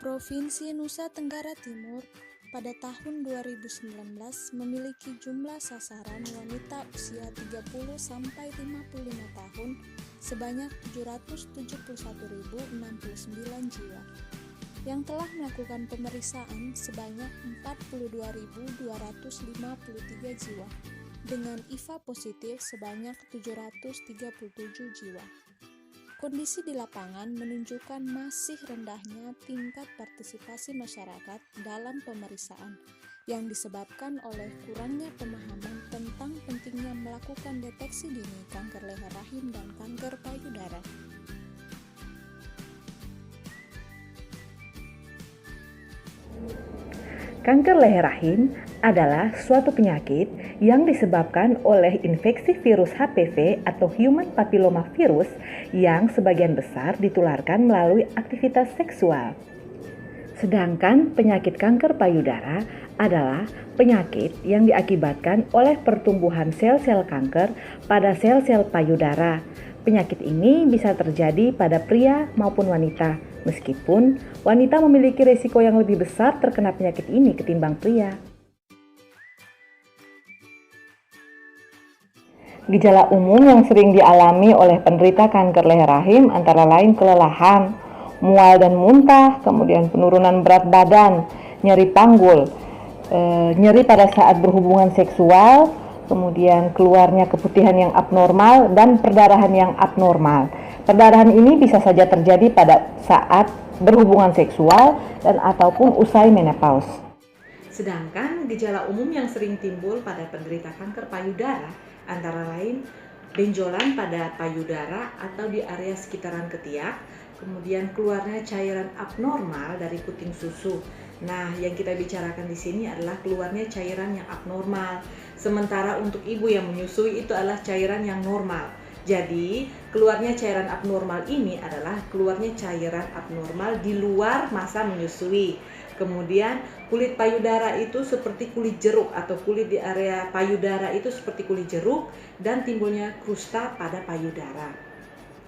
Provinsi Nusa Tenggara Timur pada tahun 2019 memiliki jumlah sasaran wanita usia 30-55 tahun sebanyak 771.069 jiwa, yang telah melakukan pemeriksaan sebanyak 42.253 jiwa, dengan IFA positif sebanyak 737 jiwa. Kondisi di lapangan menunjukkan masih rendahnya tingkat partisipasi masyarakat dalam pemeriksaan yang disebabkan oleh kurangnya pemahaman tentang pentingnya melakukan deteksi dini kanker leher rahim dan kanker payudara. Kanker leher rahim adalah suatu penyakit yang disebabkan oleh infeksi virus HPV atau Human Papilloma Virus yang sebagian besar ditularkan melalui aktivitas seksual. Sedangkan penyakit kanker payudara adalah penyakit yang diakibatkan oleh pertumbuhan sel-sel kanker pada sel-sel payudara. Penyakit ini bisa terjadi pada pria maupun wanita, meskipun wanita memiliki risiko yang lebih besar terkena penyakit ini ketimbang pria. Gejala umum yang sering dialami oleh penderita kanker leher rahim antara lain kelelahan, mual dan muntah, kemudian penurunan berat badan, nyeri panggul, nyeri pada saat berhubungan seksual, kemudian keluarnya keputihan yang abnormal dan perdarahan yang abnormal. Perdarahan ini bisa saja terjadi pada saat berhubungan seksual dan ataupun usai menopause. Sedangkan gejala umum yang sering timbul pada penderita kanker payudara antara lain benjolan pada payudara atau di area sekitaran ketiak, kemudian keluarnya cairan abnormal dari puting susu. Nah, yang kita bicarakan di sini adalah keluarnya cairan yang abnormal. Sementara untuk ibu yang menyusui itu adalah cairan yang normal. Jadi, keluarnya cairan abnormal ini adalah keluarnya cairan abnormal di luar masa menyusui. Kemudian kulit payudara itu seperti kulit jeruk atau kulit di area payudara itu seperti kulit jeruk dan timbulnya krusta pada payudara.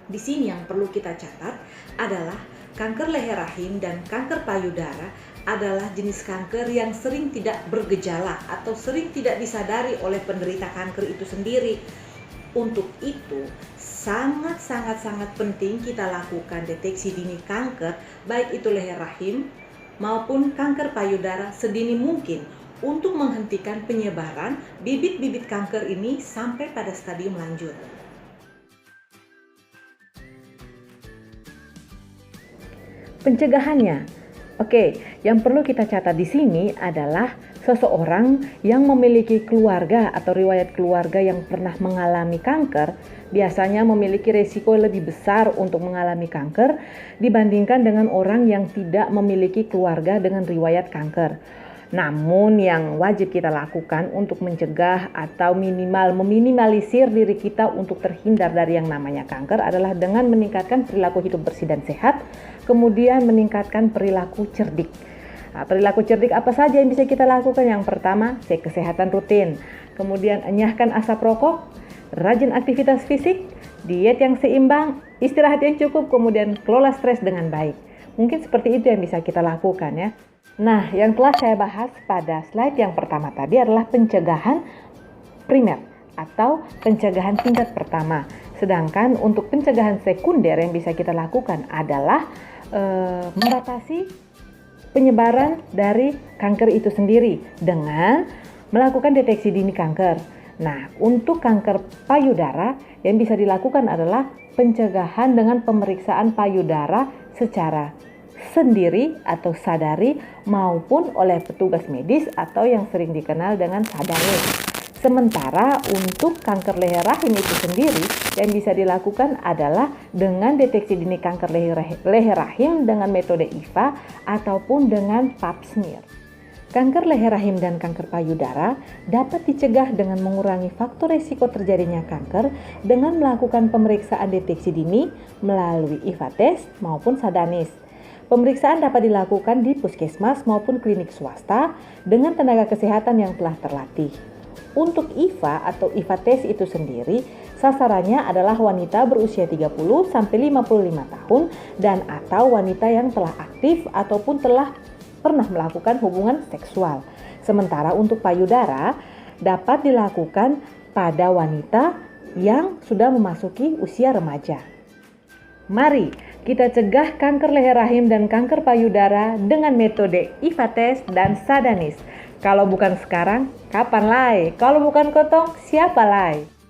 Di sini yang perlu kita catat adalah kanker leher rahim dan kanker payudara adalah jenis kanker yang sering tidak bergejala atau sering tidak disadari oleh penderita kanker itu sendiri. Untuk itu, sangat penting kita lakukan deteksi dini kanker, baik itu leher rahim maupun kanker payudara sedini mungkin untuk menghentikan penyebaran bibit-bibit kanker ini sampai pada stadium lanjut. Pencegahannya, yang perlu kita catat di sini adalah seseorang yang memiliki keluarga atau riwayat keluarga yang pernah mengalami kanker biasanya memiliki risiko lebih besar untuk mengalami kanker dibandingkan dengan orang yang tidak memiliki keluarga dengan riwayat kanker. Namun yang wajib kita lakukan untuk mencegah atau meminimalisir diri kita untuk terhindar dari yang namanya kanker adalah dengan meningkatkan perilaku hidup bersih dan sehat, kemudian meningkatkan perilaku cerdik. Nah, perilaku cerdik apa saja yang bisa kita lakukan? Yang pertama, cek kesehatan rutin. Kemudian enyahkan asap rokok, rajin aktivitas fisik, diet yang seimbang, istirahat yang cukup, kemudian kelola stres dengan baik. Mungkin seperti itu yang bisa kita lakukan ya. Nah, yang telah saya bahas pada slide yang pertama tadi adalah pencegahan primer atau pencegahan tingkat pertama. Sedangkan untuk pencegahan sekunder yang bisa kita lakukan adalah membatasi penyebaran dari kanker itu sendiri dengan melakukan deteksi dini kanker. Nah, untuk kanker payudara yang bisa dilakukan adalah pencegahan dengan pemeriksaan payudara secara sendiri atau sadari maupun oleh petugas medis atau yang sering dikenal dengan sadanis. Sementara untuk kanker leher rahim itu sendiri yang bisa dilakukan adalah dengan deteksi dini kanker leher rahim dengan metode IFA ataupun dengan pap smear. Kanker leher rahim dan kanker payudara dapat dicegah dengan mengurangi faktor risiko terjadinya kanker dengan melakukan pemeriksaan deteksi dini melalui IFA test maupun sadanis. Pemeriksaan dapat dilakukan di puskesmas maupun klinik swasta dengan tenaga kesehatan yang telah terlatih. Untuk IVA atau IVA tes itu sendiri, sasarannya adalah wanita berusia 30 sampai 55 tahun dan atau wanita yang telah aktif ataupun telah pernah melakukan hubungan seksual. Sementara untuk payudara dapat dilakukan pada wanita yang sudah memasuki usia remaja. Mari kita cegah kanker leher rahim dan kanker payudara dengan metode IVA tes dan Sadanis. Kalau bukan sekarang, kapan lai? Kalau bukan Kotong, siapa lai?